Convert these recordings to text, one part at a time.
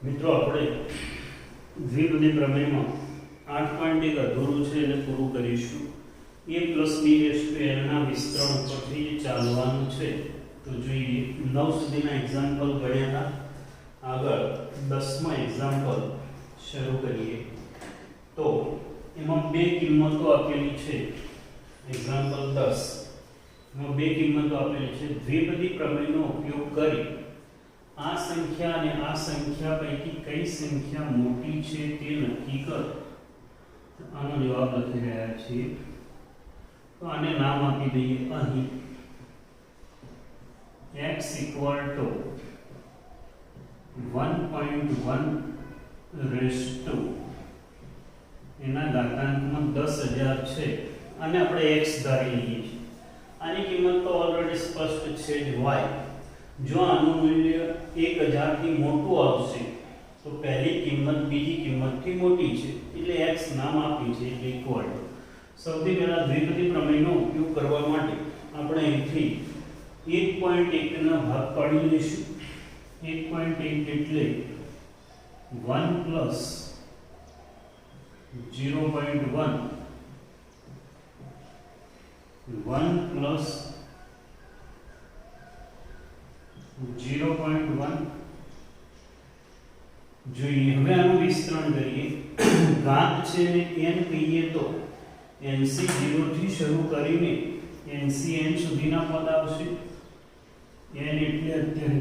મિત્રો આપણે દ્વિપદી પ્રમેયમાં 8.1 અધૂરું છે એને પૂરું કરીશું. a + b ના વિસ્તરણ પરથી ચાલવાનું છે. તો જોઈએ 9 સુધીના એક્ઝામ્પલ ગણ્યા હતા. આગળ 10મા એક્ઝામ્પલ શરૂ કરીએ. તો એમાં બે કિંમતો આપેલી છે. એક્ઝામ્પલ 10 એમાં બે કિંમતો આપેલી છે. દ્વિપદી પ્રમેયનો ઉપયોગ કરી આ સંખ્યા અને આ સંખ્યા પૈકી કઈ સંખ્યા મોટી છે તે નક્કી કરો. આનો જવાબ લખી રહ્યા છીએ. તો આને નામ આપી દઈએ અહીં x = 1.1 એના ઘાતાંકમાં 10,000 છે અને આપણે x ધારી લઈએ છીએ. આની કિંમત તો ઓલરેડી સ્પષ્ટ છે જ y. જો આનું મૂલ્ય 1000 થી મોટું આવશે તો પહેલી કિંમત બીજી કિંમતથી મોટી છે એટલે x નામ આપી છે એટલે ઇક્વલ. સૌથી પહેલા દ્વિપદી પ્રમેયનો ઉપયોગ કરવા માટે આપણે અહીંથી 1.1 ના ભાગ પાડી લઈશું. 1.1 એટલે 1 + 0.1 1 + 0.1 જોઈએ. હવે આનું વિસ્તરણ કરીએ. ઘાત છે ને n કહીએ તો nc 0 થી શરૂ કરીને ncn સુધીના પદ આવશે. n એટલે અત્યારે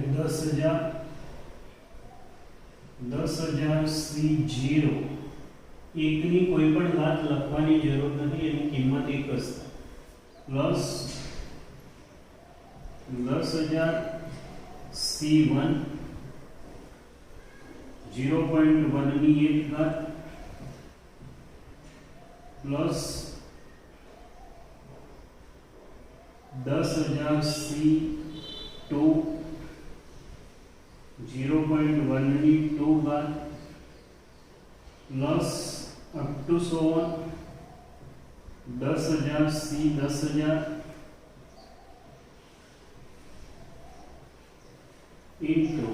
10,000 c0 એકની કોઈ પણ ઘાત લખવાની જરૂર નથી, એની કિંમત એક જ પ્લસ 10,000 c1 0.1 ની એક ઘાત પ્લસ 10,000 c2 0.1 ની 2 ઘાત plus up to so on 10,000 c10,000 into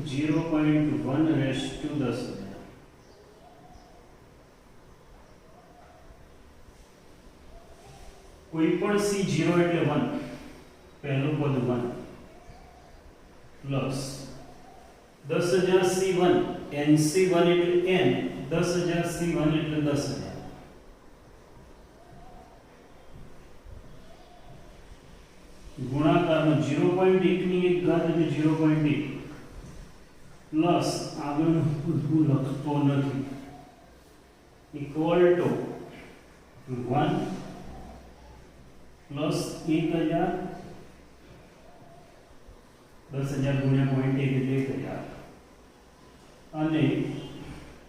0.1 raised to 10,000. કોઈ પણ c0 એટલે 1, પહેલું પદ 1 પ્લસ 10,000 c1 nc1 એટલે n 10,000 c1 એટલે 10,000 ગુણાકારમાં 0.1 ની એક ઘાત એટલે 0.1 પ્લસ આગળનું હું લખતો નથી ઇક્વલ ટુ 1 પ્લસ 1,000 10,000 ગુણ્યા 0.1 એટલે 1,000 અને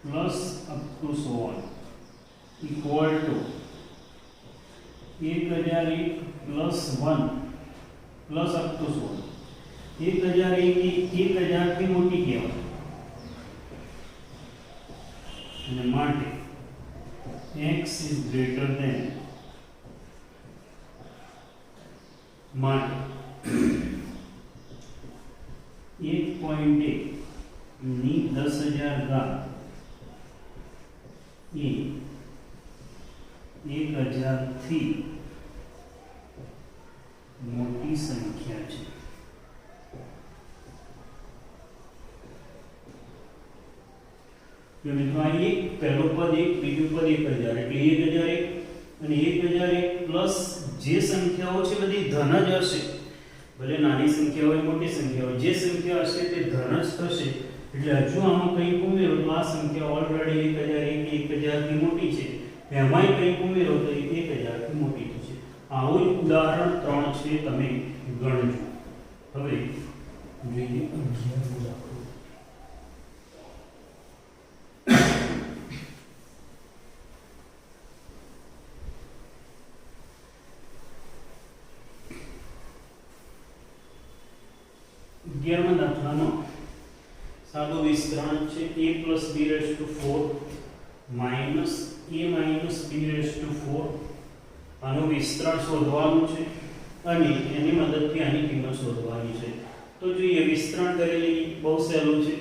plus up to so on equal to 1,001 plus 1 plus up to so 1,001 ની 1,000 થી મોટી કહેવાય અને માટે x is greater than માટે 1.1 ની 10,000 ઘાત એ 1,000 થી મોટી સંખ્યા છે. મિત્રો આ એક પહેલો પદ એક બીજું પદ 1,000 એટલે 1,001 અને 1,001 પ્લસ જે સંખ્યાઓ છે બધી ધન જ હશે. ભલે નાની સંખ્યા હોય મોટી સંખ્યા હોય, જે સંખ્યા હશે તે ધન જ થશે. એટલે હજુ આમાં કંઈક ઉમેરો તો આ સંખ્યા ઓલરેડી 1,001 1,000 થી મોટી છે, એમાંય કંઈક ઉમેરો તો 1,000 થી મોટી થશે. આવું જ ઉદાહરણ 3 છે, તમે ગણજો. હવે જોઈએ 11 દાખલો. દાખલાનો સાદો વિસ્તરણ છે. a + b⁴ minus a - b⁴. આનું વિસ્તરણ શોધવાનું છે અને એની મદદથી આની કિંમત શોધવાની છે. તો જોઈએ વિસ્તરણ કરેલી બહુ સહેલું છે.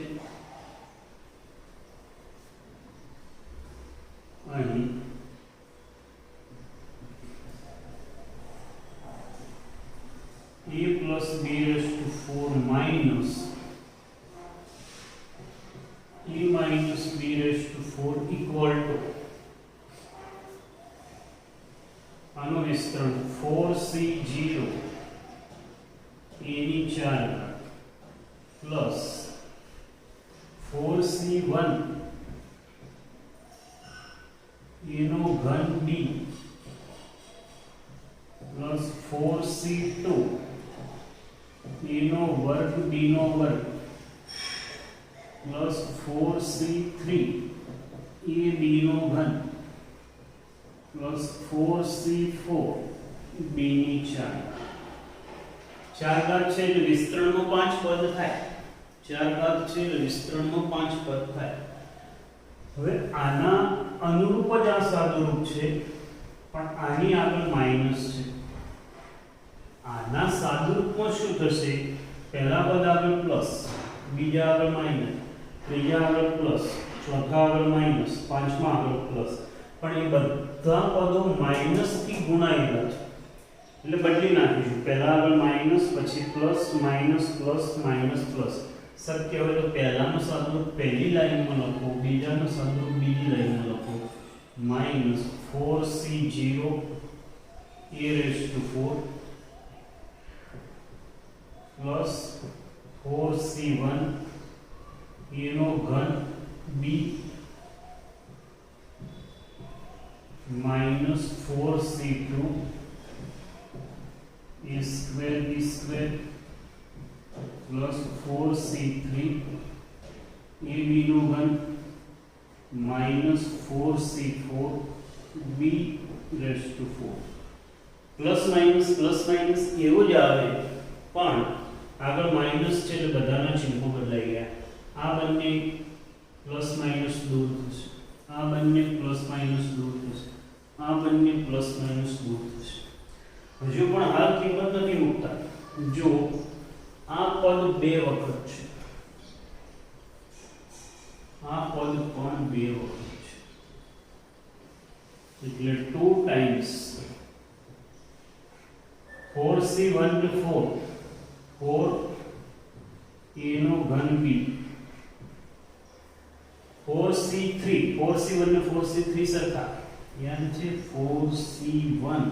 e minus b raised to 4 equal to આનો વિસ્તરણ 4c0 a ની 4 પ્લસ 4c1 a નો ઘન b પ્લસ 4c2 a નો વર્ગ b નો વર્ગ प्लस 4c3 a b નો ઘન प्लस 4c4 b ની 4 ઘાત છે એટલે વિસ્તરણમાં 5 પદ થાય 4 ઘાત છે એટલે વિસ્તરણમાં 5 પદ થાય હવે આના અનુરૂપ જ આ સાદુરૂપ છે પણ આની આગળ માઈનસ છે આના સાદુરૂપમાં શું થશે પહેલા પદ આગળ પ્લસ બીજા આગળ માઈનસ ત્રીજા આગળ પ્લસ ચોથા આગળ માઈનસ પાંચમા આગળ પ્લસ પણ એ બધા પદો માઈનસ થી ગુણાયેલા છે એટલે બદલી નાખીશું પહેલા આગળ માઈનસ પછી plus minus plus minus plus શક્ય હોય તો પહેલાનો સાદુરૂપ પહેલી લાઈનમાં લખો બીજાનો સાદુરૂપ બીજી લાઈનમાં લખો minus 4c0 a raised to 4 plus 4c1 a નો ઘન b minus 4c2 a square b square plus 4c3 a b નો ઘન minus 4c4 b raised to 4 plus minus એવું જ આવે પણ આગળ માઈનસ છે એટલે બધાના ચિહ્નો બદલાઈ ગયા આ બંને પ્લસ માઈનસ દૂર થશે આ બંને પ્લસ માઈનસ દૂર થશે આ બંને પ્લસ માઈનસ દૂર થશે હજુ પણ હાલ કિંમત નથી મૂકતા જો આ પદ બે વખત છે આ પદ પણ બે વખત છે એટલે 2 times 4c1 to 4 4 a નો ઘન b 4c3 4c1 ને 4c3 સરખા યાદ છે 4c1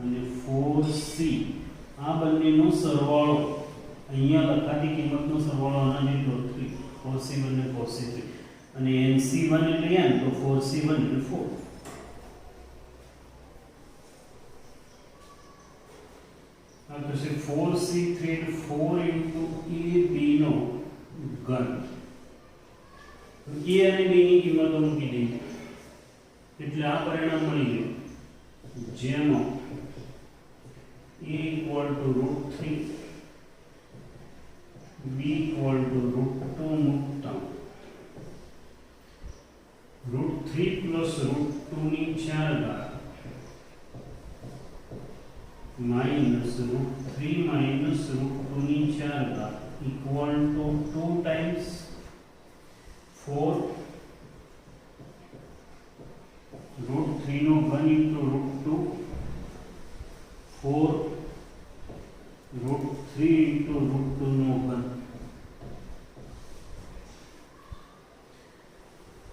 અને 4c આ બંનેનો સરવાળો અહીંયા લખાતી કિંમતનો સરવાળો આના જેટલો 3 4c1 ને 4c3 અને nc1 એટલે n તો 4c1 એટલે 4 तो 4c3 4 into a b નો ઘન a અને b ની કિંમતો મૂકી દઈએ એટલે આ પરિણામ મળી ગયું જેનો a equal to √3 b equal to √2 મૂકતા √3 plus √2 ની 4 ઘાત minus √3 minus √2 ની 4 ઘાત equal to 2 times 4 √3 નો ઘન into √2 4 √3 into √2 નો ઘન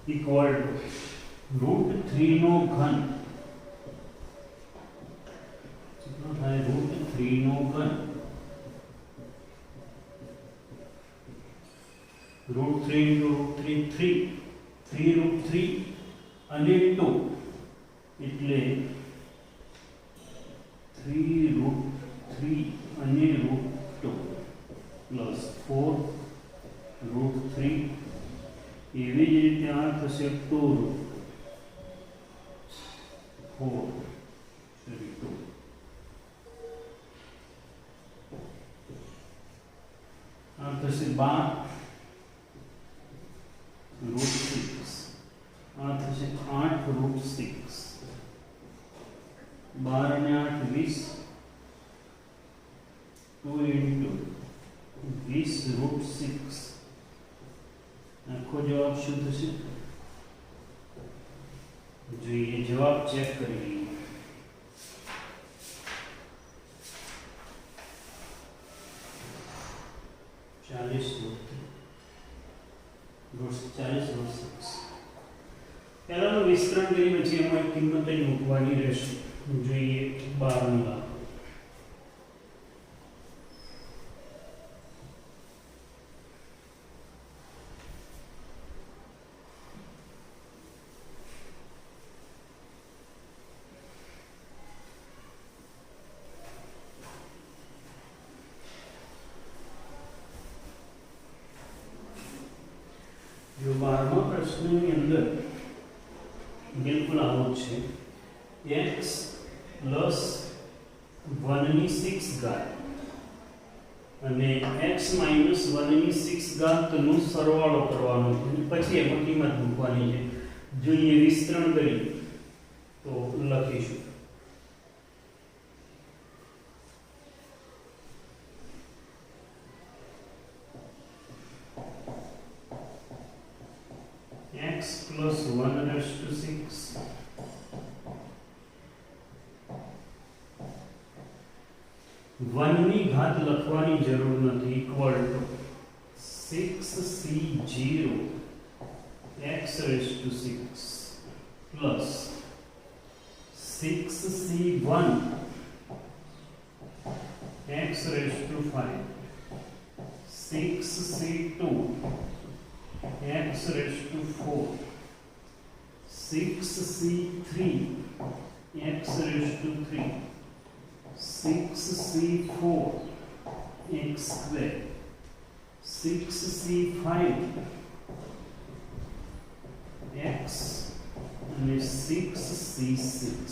equal to √3 નો ઘન √3 નો ઘન √3 into √3 3 √3 અને 2 એટલે 3 √3 અને √2 પ્લસ 4 √3 એવી જ રીતે આ થશે 2 4 2 આ થશે 12 √6 આ થશે 8 √6 12 અને 8 20 2 into 20 √6 આખો જવાબ શું થશે જોઈએ જવાબ ચેક કરી લઈએ 40 √3 40 × 6 પહેલાનું વિસ્તરણ કરી પછી એમાં કિંમત જ મૂકવાની રહેશે. જોઈએ 12 લાખ. जो 12મા પ્રશ્નની અંદર બિલકુલ આવું છે x પ્લસ 1 ની 6 ઘાત અને x માઇનસ 1 ની 6 ઘાતનો સરવાળો કરવાનો છે અને પછી એમાં કિંમત મૂકવાની છે. જોઈએ વિસ્તરણ કરી તો લખીશું x plus 1 raised to 6 1 ની ઘાત લખવાની જરૂર નથી equal to 6c0 x raised to 6 plus 6c1 x raised to 5 6c2 x raised to 4 6c3 x raised to 3 6c4 x square 6c5 x અને 6c6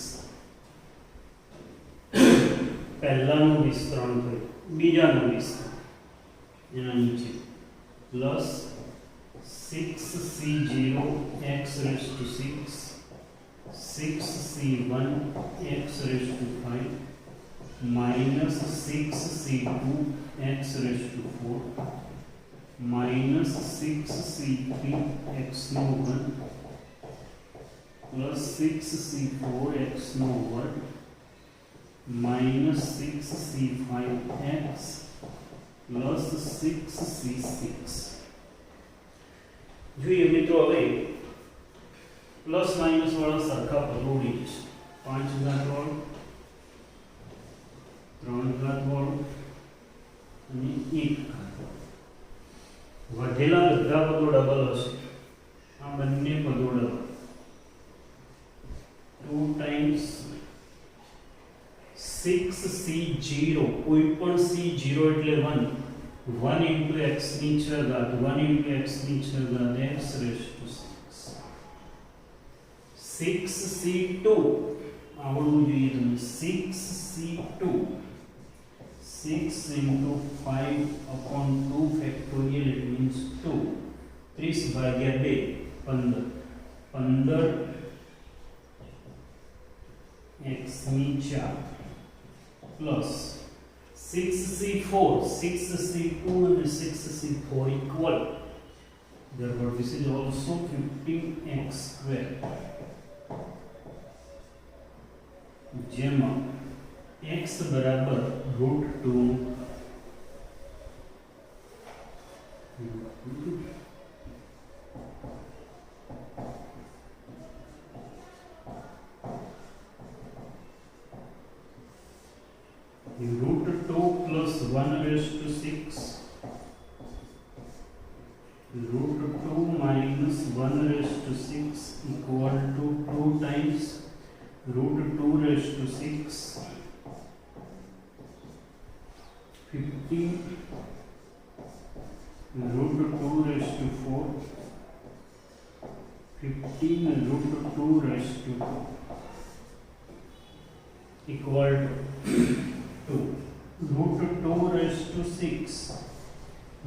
પહેલાનું વિસ્તરણ થયું. બીજાનું વિસ્તરણ એના નીચે plus 6c0 x raised to 6 6c1 x raised to 5 minus 6c2 x raised to 4 minus 6c3 x no 1 plus 6c4 x no 1 minus 6c5 x plus 6c6. જોઈએ મિત્રો હવે પ્લસ માઇનસ વાળા સરખા પદોડી છે. 5 ઘાત વાળું 3 ઘાત વાળું અને 1 ઘાત વાળું. વધેલા બધા પદો ડબલ હશે. આ બંને પદો ડબલ 2 times 6c0 કોઈ પણ c0 એટલે 1 1 into x ની 6 ઘાત 1 into x ની 6 ઘાત x raised to 6 6c2 આવડવું જોઈએ તમને 6c2 6 into 5 upon 2 factorial it means 2 30 ભાગ્યા 2 15 15 x ની 4 plus 6c4 6c2 and 6c4 equal, therefore this is also 15x square. જેમાં x બરાબર √2 √2 plus 1 raised to 6 √2 minus 1 raised to 6 equal to 2 times √2 raised to 6 15 √2 raised to 4 15 √2 raised to 2 equal to √2 raised to 6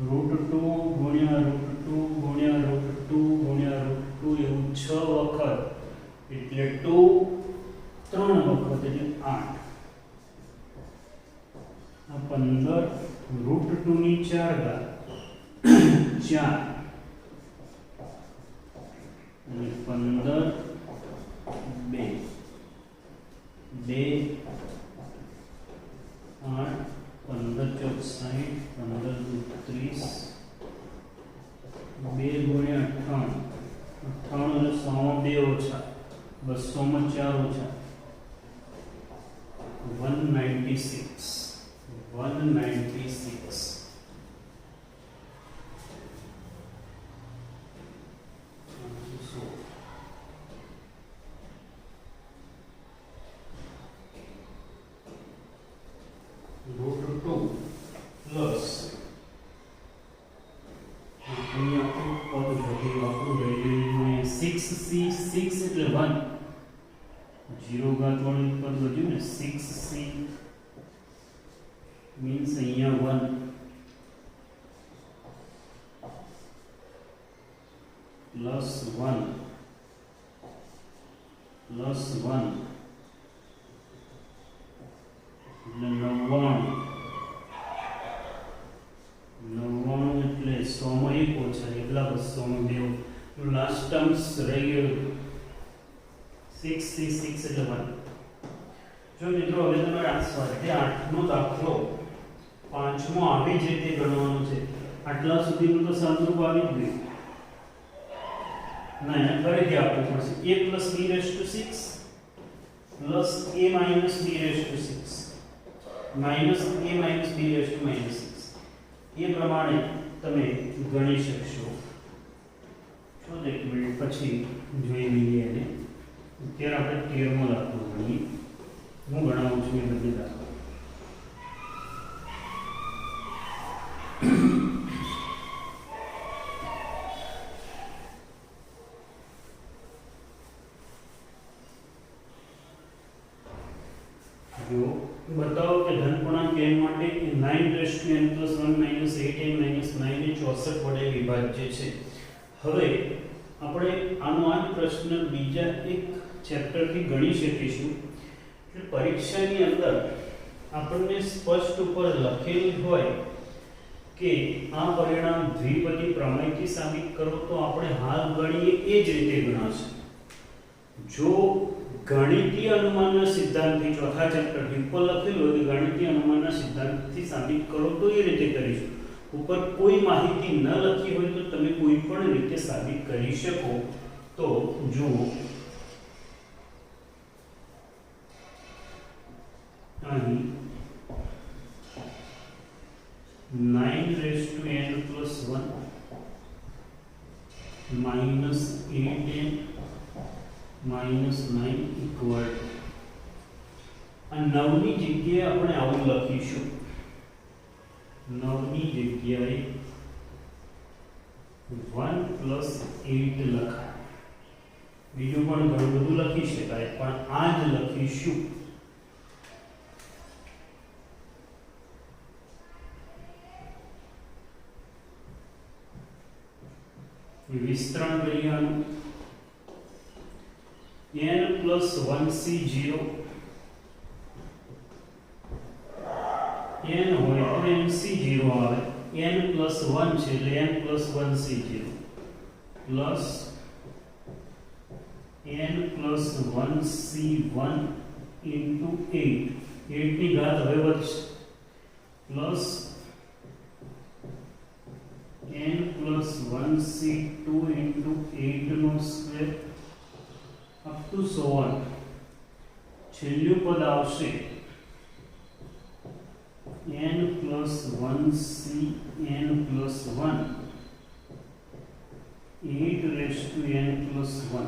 √2 ગુણ્યા √2 ગુણ્યા √2 ગુણ્યા √2 એવું 6 વખત એટલે 2 3 વખત એટલે 8 આ 15 √2 ની 4 ઘાત 4 અને 15 2 2 8 15 14 60 15 30 2 ગુણ્યા 1 0 घात वाળું પદ વધ્યું ને 6c मीन्स અહીંયા 1 प्लस 1 प्लस 1 એટલે 99 એટલે 100 માં 1 ઓછા એટલા 200 માં 2 લાસ્ટ ટર્મ્સ રહી ગયું 6 એટલે 1 જો મિત્રો હવે તમારે આ સ્વાધ્યાય 8 નો દાખલો 5મો આવી જ રીતે ગણવાનો છે આટલા સુધીનું તો સાદુરૂપ આવી જ ગયું ના એને ફરીથી આપવું પડશે a plus b raised to 6 plus a minus b raised to 6 minus a minus b raised to minus 6 એ પ્રમાણે તમે ગણી શકશો તો એક મિનિટ પછી જોઈ લઈએ અને અત્યારે આપણે 13મો દાખલો ગણીએ હું ગણાવું છું એ બધી દાખલો बताओ कि धन पूर्णांक n માટે 9n + 1 - 8n - 9 એ 64 વડે વિભાજ્ય છે હવે આપણે આનો આ પ્રશ્ન બીજા એક ચેપ્ટર થી ગણી શકીશું કે પરીક્ષાની અંદર આપણને સ્પષ્ટ ઉપર લખેલું હોય કે આ પરિણામ દ્વિપદી પ્રમેયથી સાબિત કરો તો આપણે હાલ ગણીએ એ જ રીતે ગણાશે જો गणितीय अनुमान सिद्धांत चौथा चैप्टर ઉપર લખેલું હોય કે ગણિતીય અનુમાનના સિદ્ધાંતથી સાબિત કરો તો એ રીતે કરીશું ઉપર કોઈ માહિતી ન લખી હોય તો તમે કોઈ પણ રીતે સાબિત કરી શકો તો જુઓ અહીં 9n + 1 - 8n -9 इक्वल आ 9 ની જગ્યાએ આપણે આવું લખીશું 9 ની જગ્યાએ 1 + 8 લખાય બીજું પણ ઘણું બધું લખી શકાય પણ આ જ લખીશું વિસ્તરણ કરીએ આનું n plus 1c0 n હોય તો nc0 આવે n plus 1 છે એટલે n plus 1c0 plus n plus 1c1 into 8 8 ની ઘાત હવે વધશે plus n plus 1c2 into 8 નો square up to so on છેલ્લું પદ આવશે n plus 1c n plus 1 8 raised to n plus 1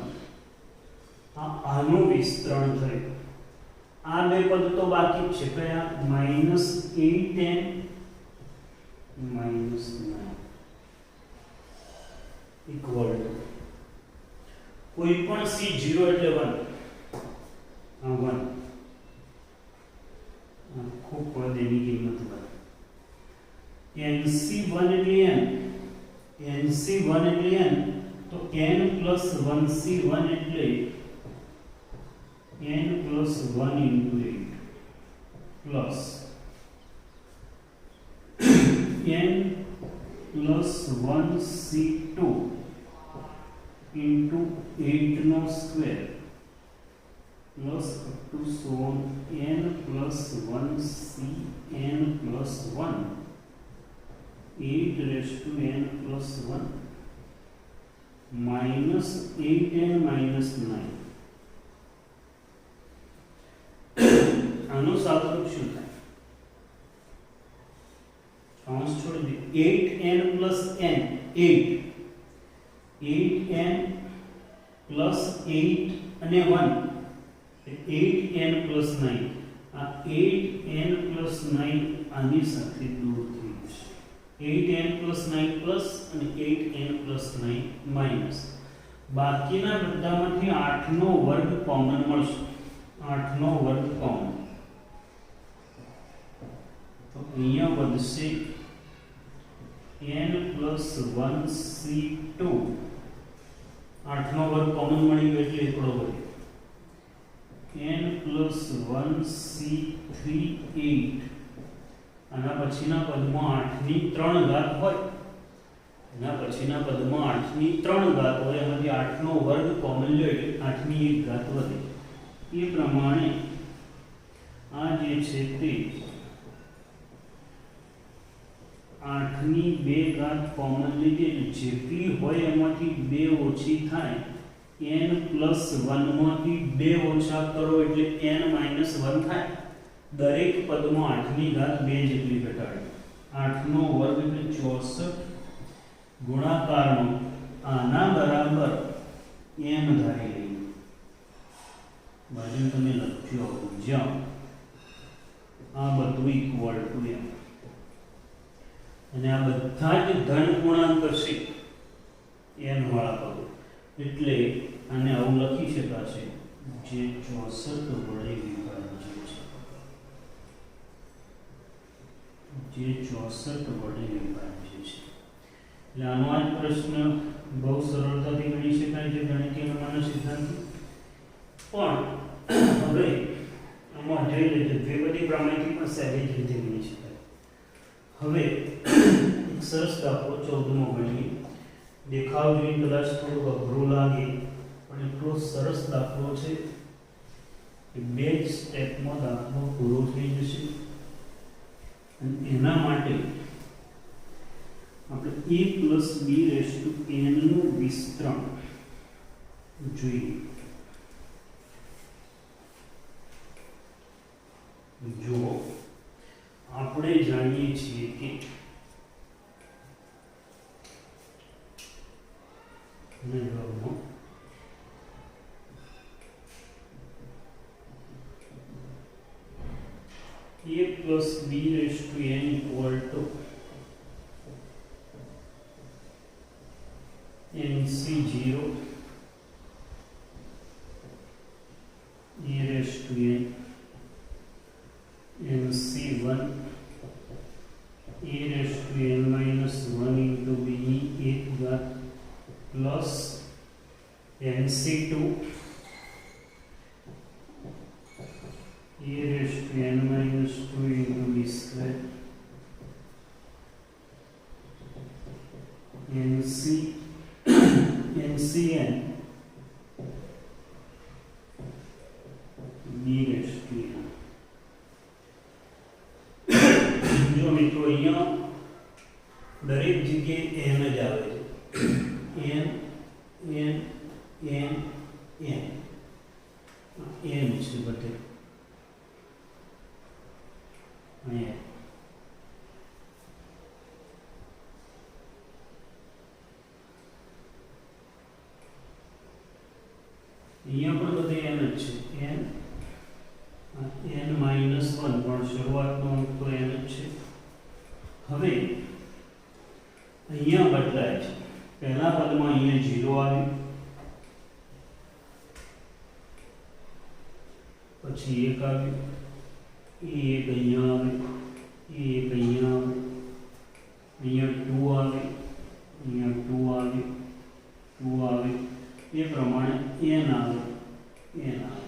આનું વિસ્તરણ થયું આ બે પદ તો બાકી જ છે કયા -8n -9 ઇક્વલ ટુ कोई पण c0 એટલે 1 આ 1 આખો પદ એની કિંમત 1 nc1 એટલે n nc1 એટલે n તો n plus 1c1 એટલે n plus 1 into 8 plus n plus 1c2 into 8 no square plus up to so on n plus 1c n plus 1 8 raised to n plus 1 minus 8n minus 9 આનો સાદુરૂપ શું થાય કૌંસ છોડી દે 8n plus n 8n plus 8 અને 1 8n plus 9 આ 8n plus 9 આની સાથે દૂર થઈ જશે 8n plus 9 plus અને 8n plus 9 minus બાકીના બધામાંથી 8 નો વર્ગ કોમન મળશે. 8 નો વર્ગ કોમન, તો અહીંયા વધશે n + 1c2. 8 નો વર્ગ કોમન મળી ગયો એટલે એકડો વધ્યો. n + 1c3 8. આના પછીના પદમાં 8 ની 3 ઘાત હોય, એના પછીના પદમાં 8 ની 3 ઘાત હોય, એમાંથી 8 નો વર્ગ કોમન લ્યો એટલે 8 ની 1 ઘાત વધે. એ પ્રમાણે આ જે છે તે 8 ની 2 ઘાત કોમન લીધી, જેટલી હોય એમાંથી 2 ઓછી થાય. n + 1 માંથી 2 ઓછા કરો એટલે n - 1 થાય. દરેક પદમાં 8 ની ઘાત 2 જેટલી ઘટાડી. 8 નો વર્ગ એટલે 64. ગુણાકારનો આના બરાબર m ધારી લઈએ. બાજુ તમે લખ્યો જ્યાં આ બધું ઇક્વલ ટુ m, અને આ બધા જ ધન પૂર્ણાંક છે n વાળા પદો, એટલે આને આવું લખી શકાશે જે 64 વડે વિભાજ્ય છે. જે 64 વડે વિભાજ્ય છે. એટલે આનો આ પ્રશ્ન બહુ સરળતાથી ગણી શકાય છે ગણિતીય અનુમાનના સિદ્ધાંતથી. પણ હવે આમાં જોઈ લેજો દ્વિપદી પ્રમેયથી પણ સહેજ રીતે ગણી શકાય. હવે એક સરસ દાખલો 14મો ગણીએ. દેખાવ જોઈને કદાચ થોડું અઘરું લાગે, પણ એટલો સરસ દાખલો છે કે 2 સ્ટેપમાં દાખલો પૂરો થઈ જશે. અને એના માટે આપણે a + b⁴n નું વિસ્તરણ જોઈએ. જો આપણે જાણીએ છીએ કે a + b⁴n nc0 an nc1 an - 1 × b ની 1 ઘાત plus nc2 an - 2 × b² ncn b⁴n. જો મિત્રો અહીંયા દરેક જગ્યાએ n જ આવે છે. n n n n n છે બધે. અહીંયા પણ બધે n જ છે. n n - 1 પણ શરૂઆતનો અંક તો n જ છે. હવે અહીંયા બદલાય છે. પહેલા પદમાં અહીંયા 0 આવ્યું, પછી 1 આવ્યું, એ 1 અહીંયા આવે, એ 1 અહીંયા આવે, અહીંયા 2 આવે, અહીંયા 2 આવે, 2 આવે. એ પ્રમાણે n આવે, n આવે.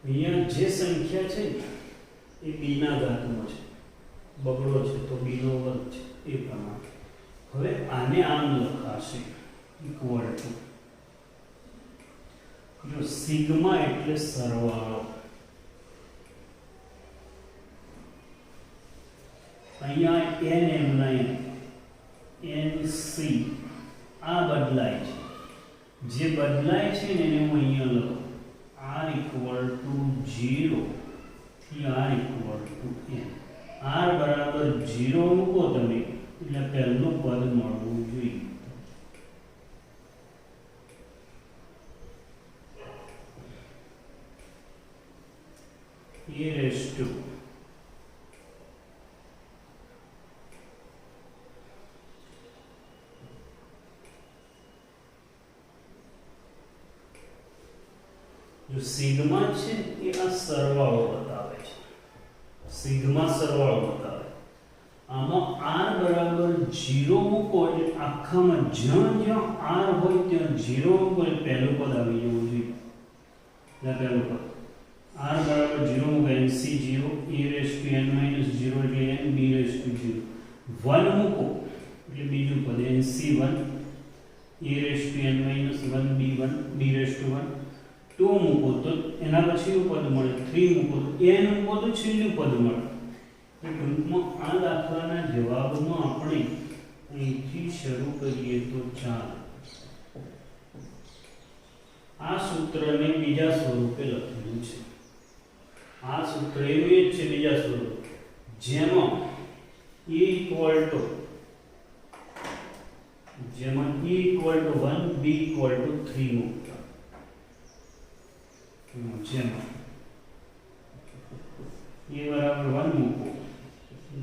અહીંયા જે સંખ્યા છે એ b ના ઘાતમાં છે, બગડો છે તો b નો વર્ગ છે. એ પ્રમાણે હવે આને આમ લખાશે ઇક્વલ ટુ, જો સિગ્મા એટલે સરવાળો. અહીંયા n m ના nc આ બદલાય છે. જે બદલાય છે ને એને હું અહીંયા લખું r = 0 થી r = n. r બરાબર 0 મૂકો તમે એટલે પહેલું પદ મળવું જોઈએ. તો સિગ્મા છે એ આ સરવાળો બતાવે છે, સિગ્મા સરવાળો બતાવે. આમાં r બરાબર 0 મૂકો એટલે આખામાં જ્યાં જ્યાં r હોય ત્યાં 0 મૂકો એટલે પહેલું પદ આવી જવું જોઈએ. પહેલું પદ r બરાબર 0 મૂકો nc 0 en 0 એટલે n b 0 1 મૂકો એટલે બીજું પદ nc1 en 1 b1 b1 2 મૂકો તો એના પછીનું પદ મળે, 3 મૂકો તો n મૂકો તો છેલ્લું પદ મળે. તો ટૂંકમાં આ દાખલાના જવાબમાં આપણે અહીંથી શરૂ કરીએ તો ચાલો આ સૂત્રને બીજા સ્વરૂપે લખેલું છે. આ સૂત્ર એવું જ છે બીજા સ્વરૂપ, જેમાં e equal to 1 b equal to 3 મૂકતા, જેમાં a બરાબર 1 મૂકો,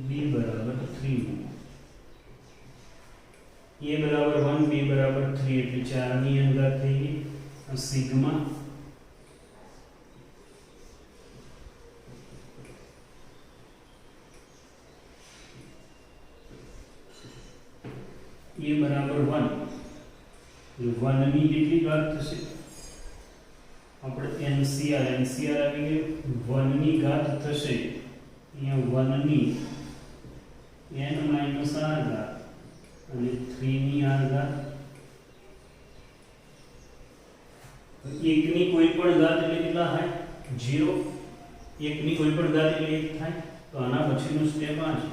b બરાબર 3 મૂકો. a બરાબર 1 b બરાબર 3 એટલે 4 ની અંદર થઈ ગઈ. સિગ્મા a બરાબર 1 એટલે 1 ની કેટલી ઘાત થશે? આપણે NCR આવી ગયું, 1 ની ઘાત થશે અહીંયા 1 ની n - r ઘાત અને 3 ની r ઘાત. 1 ની કોઈ પણ ઘાત એટલે કેટલા થાય? 0. 1 ની કોઈ પણ ઘાત એટલે 1 થાય. તો આના પછીનું સ્ટેપ આ છે,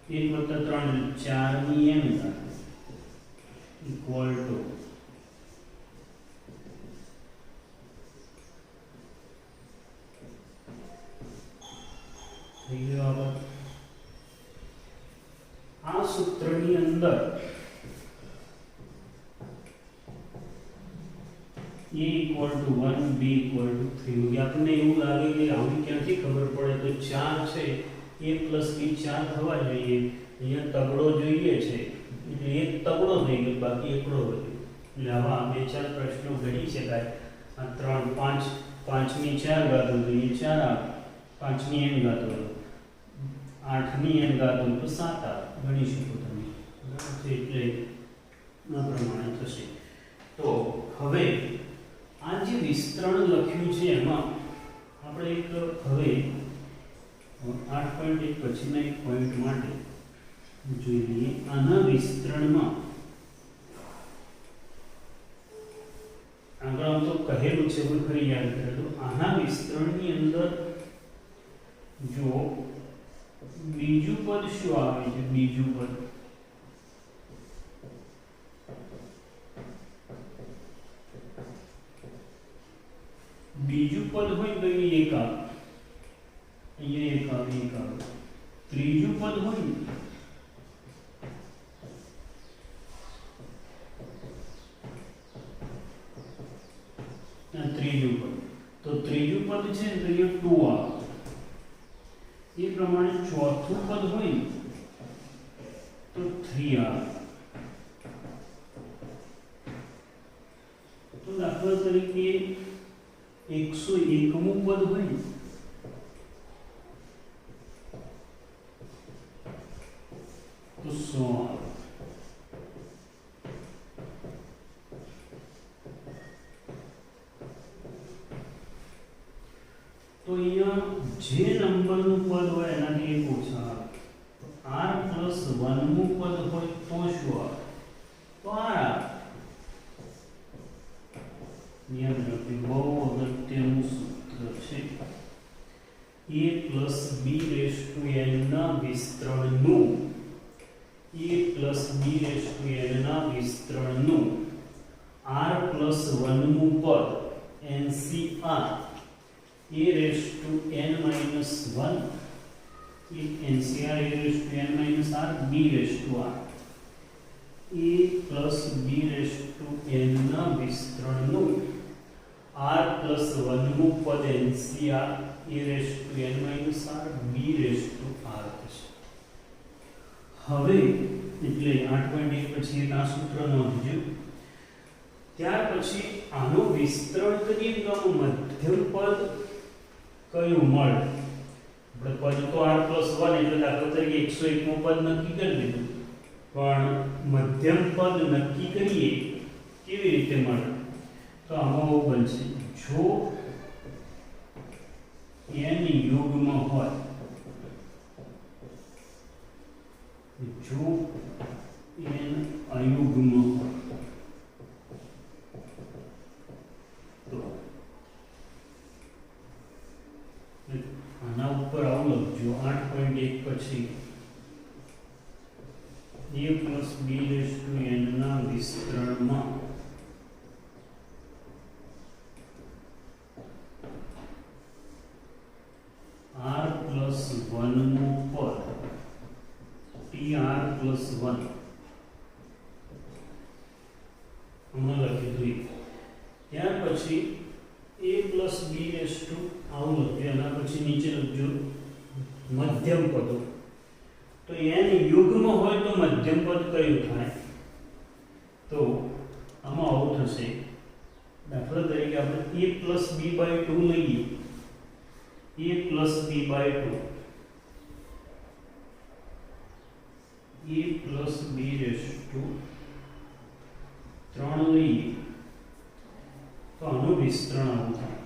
1 + 3 4 ની n ઘાત ઇક્વલ ટુ થઈ ગયો. આ સૂત્રની અંદર a equal to 1 b equal to 3. આપણને એવું લાગે કે આવું ક્યાંથી ખબર પડે? તો 4 છે a પ્લસ b 4 થવા જોઈએ, અહીંયા તગડો જોઈએ છે એટલે એક તગડો થઈ ગયો, બાકી એકડો વધ્યો. એટલે આવા 2-4 પ્રશ્નો ઘડી શકાય. આ 3 5 5 ની 4 ઘાત હોય તો એ 4 આવે, 5 ની n ઘાત હોય 8 ની n ઘાત હોય તો 7 આવે, ગણી શકો તમે. એટલે આ પ્રમાણે થશે. તો હવે આ જે વિસ્તરણ લખ્યું છે એમાં આપણે એક હવે 8.1 પછીના એક પોઈન્ટ માટે જોઈ લઈએ. આના વિસ્તરણમાં આગળ આમ તો કહેલું છે પણ ફરી યાદ કરે તો આના વિસ્તરણની અંદર જો બીજું પદ શું આવે છે? બીજું પદ હોય તો એ એક આવે, અહીંયા એક આવે. ત્રીજું પદ હોય ને ત્રીજું પદ, તો ત્રીજું પદ છે ને તો અહીંયા 2 આવે. એ પ્રમાણે ચોથું પદ હોય ને તો 3 આવે. તો દાખલા તરીકે 101મું પદ હોય ને તો 100 આવે. તો અહીંયા જે નંબરનું પદ હોય એનાથી એક ઓછા આવે. r + 1મું પદ હોય તો શું આવે? તો r આવે. યાદ રાખજો, બહુ અગત્યનું સૂત્ર છે. a + b n ના વિસ્તરણનું r + 1મું પદ NCR a n - 1 NCR a n - r b r a + bn ના વિસ્તરણનું r + 1મું પદ NCR a n - r b r થશે. હવે એટલે 8.1 પછી એક આ સૂત્ર નોંધજો. ત્યાર પછી આનું વિસ્તરણ કરીએ તો આનું મધ્યમ પદ કયું મળે? આપણે પદ તો r+1 એટલે દાખલા તરીકે 101 નું પદ નક્કી કરી દીધું, પણ મધ્યમ પદ નક્કી કરીએ કેવી રીતે મળે? તો આમાં એવું બનશે, જો n યુગ્મ હોય, જો n અયુગ્મ હોય તો આના ઉપર આવું લખજો 8.1 પછી a plus b raised to n ના વિસ્તરણમાં r+1 નું પદ tr+1 હમણાં લખી દઈએ. ત્યાર પછી a plus b raised to આવું લખજો, એના પછી નીચે લખજો મધ્યમ પદો. તો n યુગ્મ હોય તો મધ્યમ પદ કયું થાય? તો આમાં આવું થશે, દાખલા તરીકે આપણે a plus b/2 લઈએ, a plus b/2, a plus b raised to 3 લઈએ તો આનું વિસ્તરણ આવું થાય.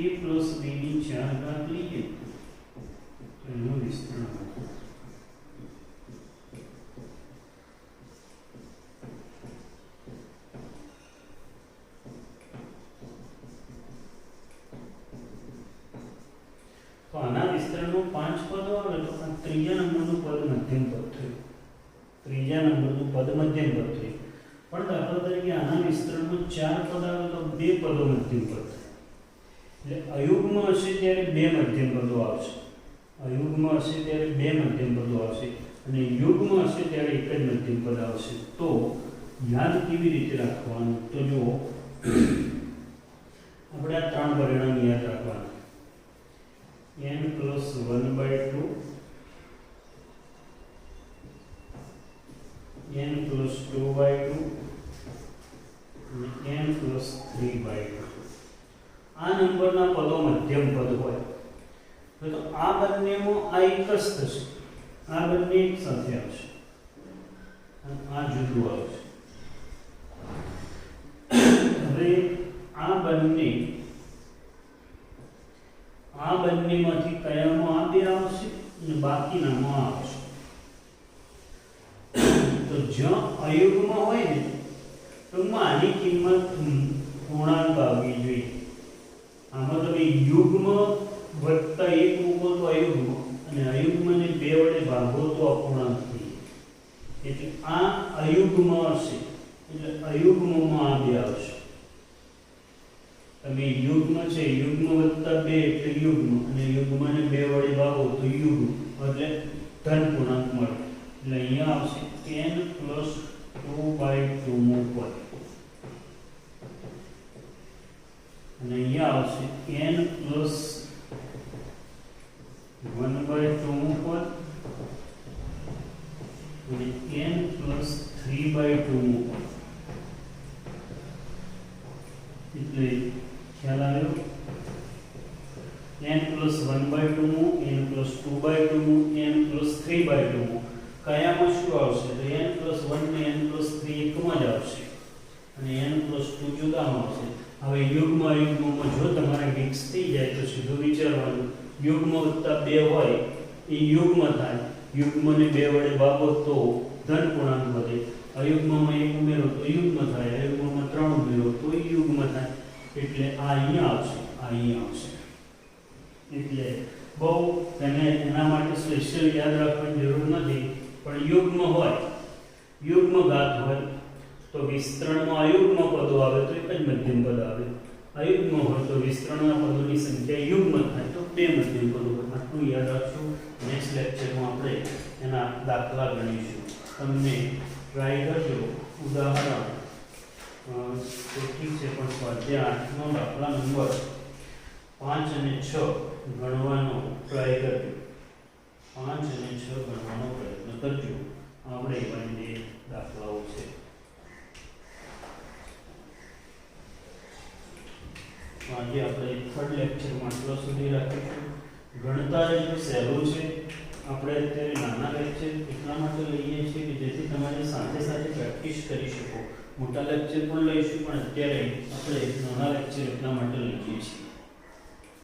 a plus b ની 4 ઘાત લઈએ તો એનું વિસ્તરણ આવું થાય. તો આના વિસ્તરણનું 5 પદો આવે તો આ ત્રીજા નંબરનું પદ મધ્યમ પદ થયું. ત્રીજા નંબરનું પદ મધ્યમ પદ થયું. પણ દાખલા તરીકે આના વિસ્તરણમાં 4 પદ આવે તો 2 પદો મધ્યમ પદ થાય. એટલે અયુગ્મ હશે ત્યારે 2 મધ્યમ પદો આવશે, અયુગ્મ હશે ત્યારે 2 મધ્યમ પદો આવશે, અને યુગ્મ હશે ત્યારે એક જ મધ્યમ પદ આવશે. તો યાદ કેવી રીતે રાખવાનું? તો જો આપણે આ 3 પરિણામ યાદ રાખવાના, n plus 1/2, n plus 2/2 અને n plus 3/2. આ નંબરના પદો મધ્યમ પદ હોય તો આ બંનેમાં આ એક જ થશે, આ બંને એક સાથે આવશે અને આ જુદું આવશે. હવે આ બંનેમાંથી કયામાં આ બે આવશે અને બાકીનામાં આ આવશે. તો જ્યાં અયુગ્મ હોય ને તો આની કિંમત પૂર્ણાંક આવવી જોઈએ. આમાં તમે યુગ્મ વત્તા 1 મૂકો તો અયુગ્મ, અને અયુગ્મને 2 વડે ભાગો તો અપૂર્ણાંક થઈ જાય. એટલે આ અયુગ્મ હશે એટલે અયુગ્મમાં આ બે આવશે. તમે યુગ્મ છે, યુગ્મ વત્તા 2 એટલે યુગ્મ, અને યુગ્મને 2 વડે ભાગો તો યુગ્મ, એટલે ધન પૂર્ણાંક મળે. એટલે અહીંયા આવશે n plus 2/2 નું પદ, અને અહીંયા આવશે n plus 1/2 નું પદ અને n plus 3/2 નું પદ. એટલે ખ્યાલ આવ્યો? n plus 1/2 નું, n plus 2/2 નું, n plus 3/2 નું. કયામાં શું આવશે? તો n plus 1 ને n plus 3 એકમાં જ આવશે અને n plus 2 જુદામાં આવશે. હવે યુગ્મ અયુગ્મમાં જો તમારે મિક્સ થઈ જાય તો સીધું વિચારવાનું, યુગ્મ વત્તા 2 હોય એ યુગ્મ થાય, યુગ્મને 2 વડે ભાગો તો ધન પૂર્ણાંક વધે, અયુગ્મમાં 1 ઉમેરો તો યુગ્મ થાય, અયુગ્મમાં 3 ઉમેરો તો યુગ્મ થાય. એટલે આ અહીંયા આવશે, આ અહીંયા આવશે. એટલે બહુ તેને એના માટે સ્પેશિયલ યાદ રાખવાની જરૂર નથી, પણ યુગ્મ હોય, યુગ્મ ઘાત હોય તો વિસ્તરણમાં અયુગ્મ પદો આવે તો એક જ મધ્યમ પદ આવે, અયુગ્મ હોય તો વિસ્તરણના પદોની સંખ્યા યુગ્મ થાય તો 2 મધ્યમ પદો હોય. આટલું યાદ રાખશું. નેક્સ્ટ લેક્ચરમાં આપણે એના દાખલા ગણીશું. તમને ટ્રાય કરજો. ઉદાહરણ તો ઠીક છે, પણ સ્વાધ્યાય 8 નો દાખલા નંબર 5 અને 6 ગણવાનો ટ્રાય કરજો. 5 અને 6 ગણવાનો પ્રયત્ન કરજો. આપણે એવા બે દાખલાઓ છે. આજે આપણે થર્ડ લેક્ચરમાં આટલા સુધી રાખીશું. ગણતર એટલું સહેલું છે. આપણે અત્યારે નાના લેક્ચર એટલા માટે લઈએ છીએ કે જેથી તમારે સાથે સાથે પ્રેક્ટિસ કરી શકો. મોટા લેક્ચર પણ લઈશું, પણ અત્યારે આપણે નાના લેક્ચર એટલા માટે લઈએ છીએ.